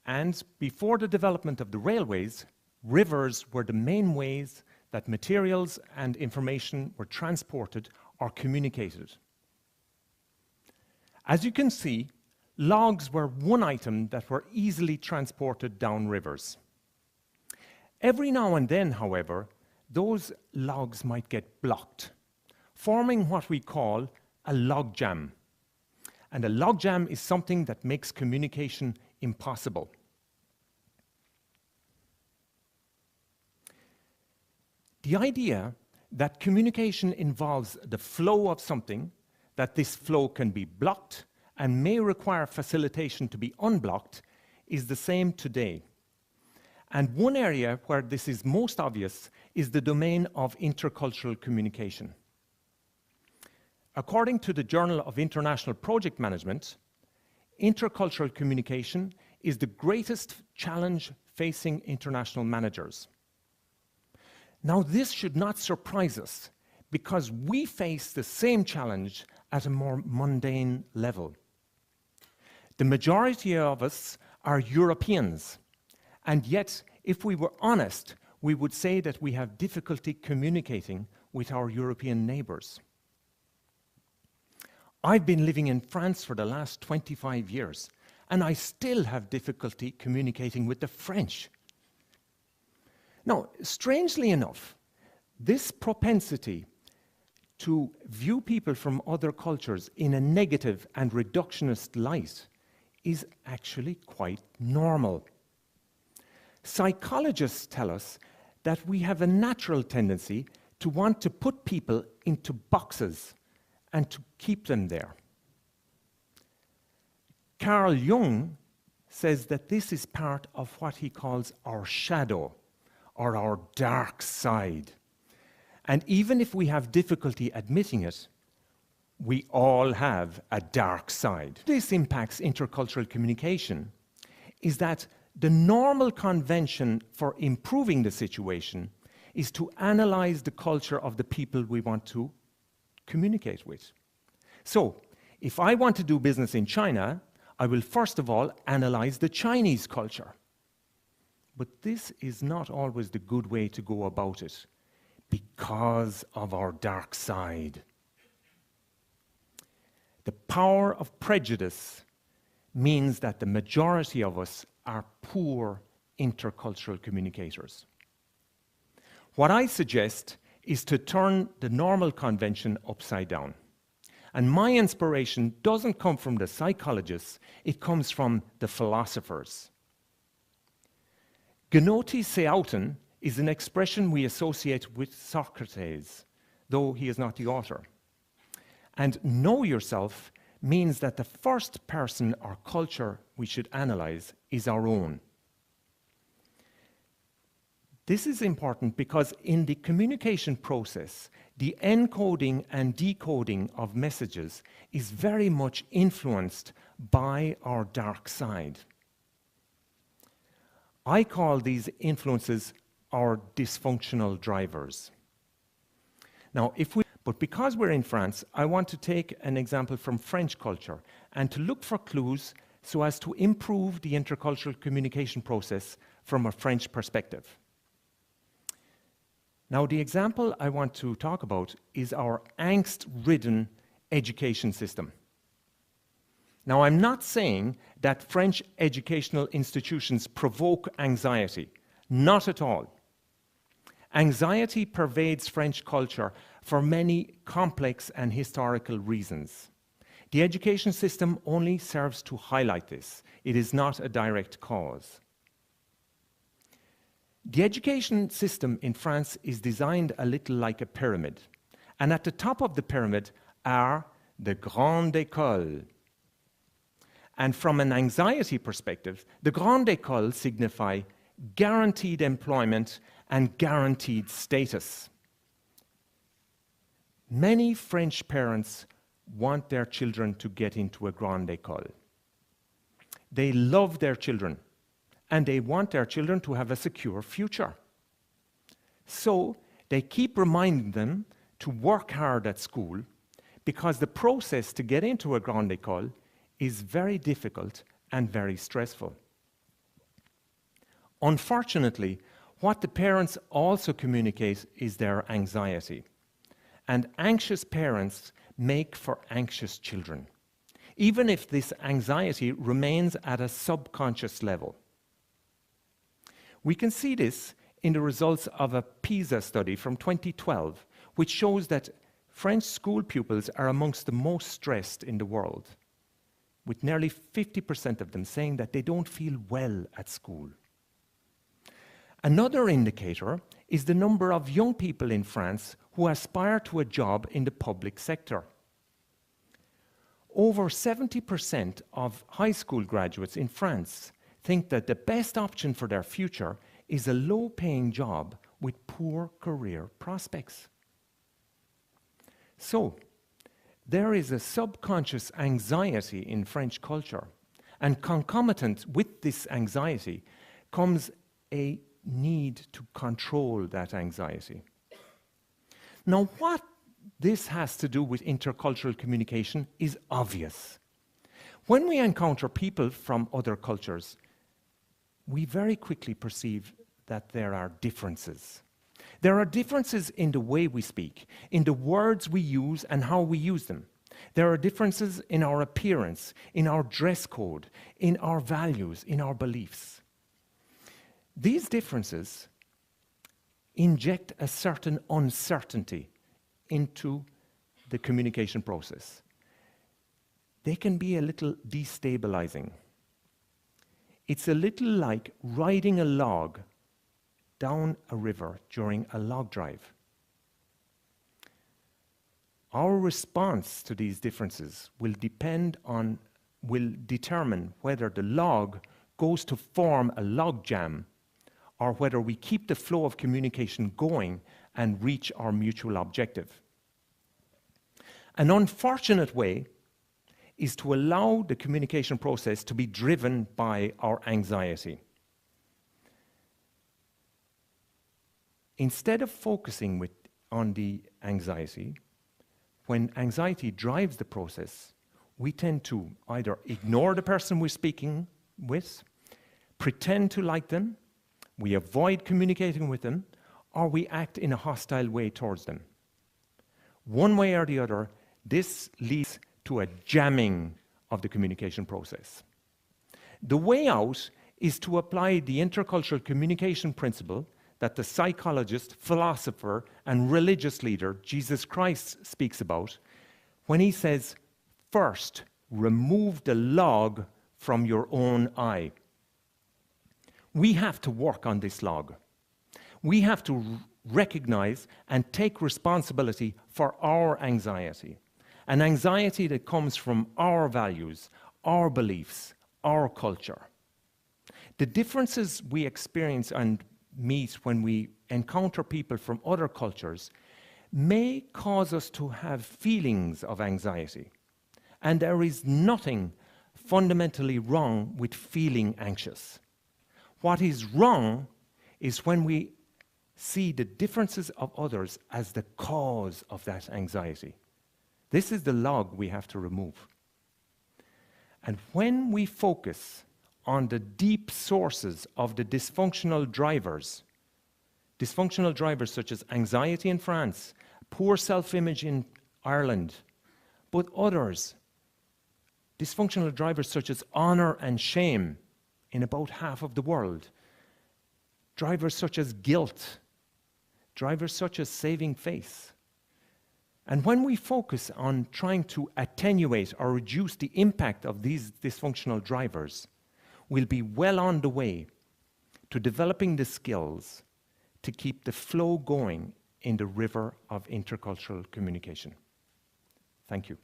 And before the development of the railways, rivers were the main ways that materials and information were transported or communicated. As you can see, logs were one item that were easily transported down rivers. Every now and then, however, those logs might get blocked, forming what we call a log jam. And a log jam is something that makes communication impossible. The idea that communication involves the flow of something, that this flow can be blocked and may require facilitation to be unblocked, is the same today. And one area where this is most obvious is the domain of intercultural communication. According to the Journal of International Project Management, intercultural communication is the greatest challenge facing international managers. Now, this should not surprise us because we face the same challenge at a more mundane level. The majority of us are Europeans, and yet, if we were honest, we would say that we have difficulty communicating with our European neighbors. I've been living in France for the last 25 years, and I still have difficulty communicating with the French. Now, strangely enough, this propensity to view people from other cultures in a negative and reductionist light is actually quite normal. Psychologists tell us that we have a natural tendency to want to put people into boxes and to keep them there. Carl Jung says that this is part of what he calls our shadow, or our dark side. And even if we have difficulty admitting it, we all have a dark side. This impacts intercultural communication is that the normal convention for improving the situation is to analyze the culture of the people we want to communicate with. So, if I want to do business in China, I will first of all analyze the Chinese culture. But this is not always the good way to go about it because of our dark side. The power of prejudice means that the majority of us are poor intercultural communicators. What I suggest is to turn the normal convention upside down. And my inspiration doesn't come from the psychologists, it comes from the philosophers. Genoti seauton is an expression we associate with Socrates, though he is not the author. And know yourself means that the first person or culture we should analyze is our own. This is important because in the communication process, the encoding and decoding of messages is very much influenced by our dark side. I call these influences our dysfunctional drivers. Now, but because we're in France, I want to take an example from French culture and to look for clues so as to improve the intercultural communication process from a French perspective. Now, the example I want to talk about is our angst-ridden education system. Now, I'm not saying that French educational institutions provoke anxiety. Not at all. Anxiety pervades French culture for many complex and historical reasons. The education system only serves to highlight this. It is not a direct cause. The education system in France is designed a little like a pyramid. And at the top of the pyramid are the grandes écoles. And from an anxiety perspective, the grandes écoles signify guaranteed employment and guaranteed status. Many French parents want their children to get into a grande école. They love their children, and they want their children to have a secure future. So they keep reminding them to work hard at school because the process to get into a grande école is very difficult and very stressful. Unfortunately, what the parents also communicate is their anxiety. And anxious parents make for anxious children, even if this anxiety remains at a subconscious level. We can see this in the results of a PISA study from 2012, which shows that French school pupils are amongst the most stressed in the world, with nearly 50% of them saying that they don't feel well at school. Another indicator is the number of young people in France who aspire to a job in the public sector. Over 70% of high school graduates in France think that the best option for their future is a low-paying job with poor career prospects. So, there is a subconscious anxiety in French culture, and concomitant with this anxiety comes a need to control that anxiety. Now, what this has to do with intercultural communication is obvious. When we encounter people from other cultures, we very quickly perceive that there are differences. There are differences in the way we speak, in the words we use and how we use them. There are differences in our appearance, in our dress code, in our values, in our beliefs. These differences inject a certain uncertainty into the communication process. They can be a little destabilizing. It's a little like riding a log down a river during a log drive. Our response to these differences will determine whether the log goes to form a log jam or whether we keep the flow of communication going and reach our mutual objective. An unfortunate way is to allow the communication process to be driven by our anxiety. Instead of focusing on the anxiety, when anxiety drives the process, we tend to either ignore the person we're speaking with, pretend to like them, we avoid communicating with them, or we act in a hostile way towards them. One way or the other, this leads to a jamming of the communication process. The way out is to apply the intercultural communication principle that the psychologist, philosopher, and religious leader Jesus Christ speaks about when he says, first, remove the log from your own eye. We have to work on this log. We have to recognize and take responsibility for our anxiety, an anxiety that comes from our values, our beliefs, our culture. The differences we experience and meet when we encounter people from other cultures may cause us to have feelings of anxiety. And there is nothing fundamentally wrong with feeling anxious. What is wrong is when we see the differences of others as the cause of that anxiety. This is the log we have to remove. And when we focus on the deep sources of the dysfunctional drivers such as anxiety in France, poor self-image in Ireland, but others, dysfunctional drivers such as honor and shame in about half of the world, drivers such as guilt, drivers such as saving face. And when we focus on trying to attenuate or reduce the impact of these dysfunctional drivers, we'll be well on the way to developing the skills to keep the flow going in the river of intercultural communication. Thank you.